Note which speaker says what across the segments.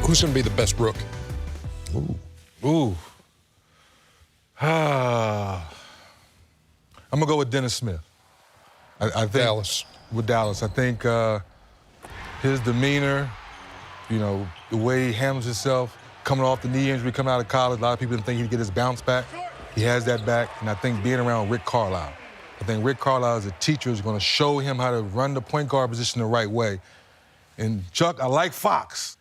Speaker 1: Who's going to be the best rookie?
Speaker 2: Ooh. I'm going to go with Dennis Smith. I think
Speaker 1: Dallas.
Speaker 2: With Dallas. I think his demeanor, you know, the way he handles himself, coming off the knee injury, coming out of college, a lot of people didn't think he'd get his bounce back. He has that back, and I think being around Rick Carlisle. I think Rick Carlisle as a teacher is going to show him how to run the point guard position the right way. And Chuck, I like Fox,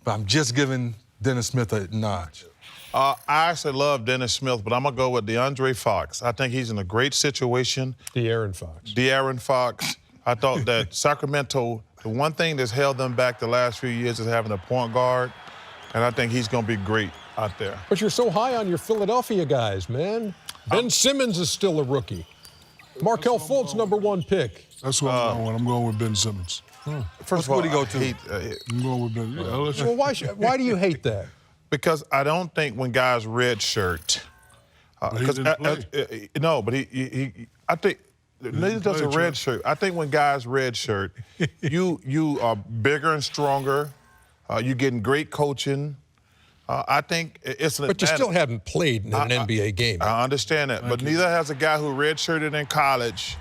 Speaker 2: but I'm just giving Dennis Smith a notch.
Speaker 3: I actually love Dennis Smith, but I'm going to go with DeAndre Fox. I think he's in a great situation.
Speaker 1: De'Aaron Fox.
Speaker 3: De'Aaron Fox. I thought that Sacramento, the one thing that's held them back the last few years is having a point guard, and I think he's going to be great out there.
Speaker 1: But you're so high on your Philadelphia guys, man. Ben Simmons is still a rookie. Markelle Fultz, #1 pick.
Speaker 4: That's what I'm going with. I'm going with Ben Simmons.
Speaker 3: First of all,
Speaker 2: what do you go to?
Speaker 4: I'm going with Ben. Yeah,
Speaker 1: Well, why do you hate that?
Speaker 3: Because I don't think when guys redshirt,
Speaker 4: he didn't play.
Speaker 3: No, but I think neither does a red shirt. I think when guys redshirt, you are bigger and stronger. You're getting great coaching. I think it's an
Speaker 1: But you
Speaker 3: advantage.
Speaker 1: still haven't played in an NBA game.
Speaker 3: I understand that, but neither has a guy who redshirted in college.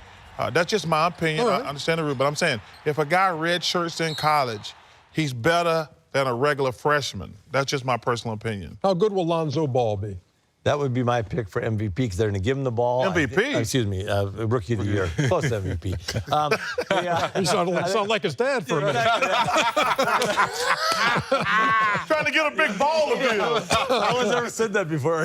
Speaker 3: That's just my opinion.
Speaker 1: All right.
Speaker 3: I understand the rule, but I'm saying if a guy redshirts in college, he's better than a regular freshman. That's just my personal opinion.
Speaker 1: How good will Lonzo Ball be?
Speaker 5: That would be my pick for MVP because they're going to give him the ball.
Speaker 3: MVP?
Speaker 5: Excuse me, Rookie of the Year, close to MVP.
Speaker 1: You sound like his dad for a minute.
Speaker 3: Trying to get a big ball of him.
Speaker 5: No one's ever said that before.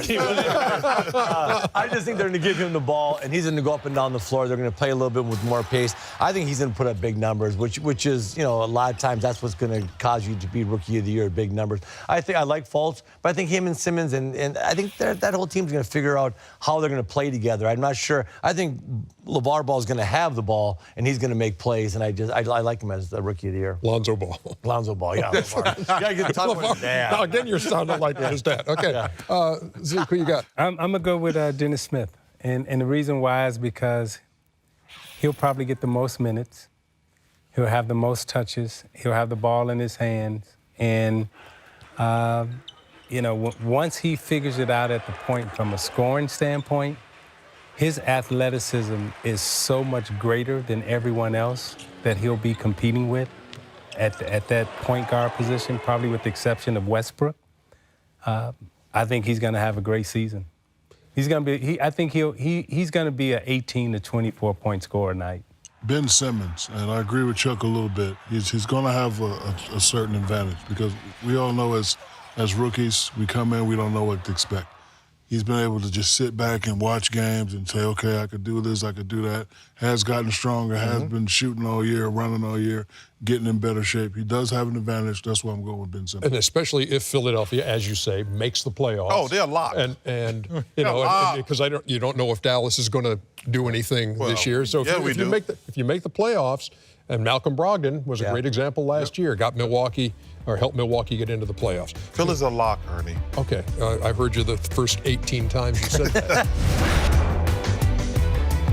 Speaker 5: I just think they're going to give him the ball, and he's going to go up and down the floor. They're going to play a little bit with more pace. I think he's going to put up big numbers, which is, you know, a lot of times that's what's going to cause you to be Rookie of the Year, big numbers. I think I like Fultz, but I think him and Simmons, and I think that whole team's going to figure out how they're going to play together. I'm not sure. I think LeVar Ball is going to have the ball, and he's going to make plays, and I like him as the Rookie of the Year.
Speaker 1: Lonzo Ball.
Speaker 5: Lonzo Ball, yeah. LeVar. You got to get the tongue with his dad.
Speaker 1: Now, again, you're sounding like his dad. Okay. Zeke, who you got?
Speaker 6: I'm going to go with Dennis Smith. And the reason why is because he'll probably get the most minutes. He'll have the most touches. He'll have the ball in his hands. And, you know, once he figures it out at the point from a scoring standpoint, his athleticism is so much greater than everyone else that he'll be competing with at that point guard position, probably with the exception of Westbrook. I think he's going to have a great season. He's going to be. I think he's going to be an 18 to 24 point scorer a night.
Speaker 4: Ben Simmons, and I agree with Chuck a little bit. He's going to have a certain advantage because we all know as rookies, we come in, we don't know what to expect. He's been able to just sit back and watch games and say, okay, I could do this, I could do that. Has gotten stronger, has been shooting all year, running all year, getting in better shape. He does have an advantage. That's why I'm going with Ben Simmons.
Speaker 1: And especially if Philadelphia, as you say, makes the playoffs.
Speaker 3: Oh, they're locked.
Speaker 1: And you know, because you don't know if Dallas is going to do anything this year. So if you make the playoffs, and Malcolm Brogdon was a great example last year, got Milwaukee or helped Milwaukee get into the playoffs.
Speaker 3: Phil is a lock, Ernie.
Speaker 1: Okay, I heard you the first 18 times you said that.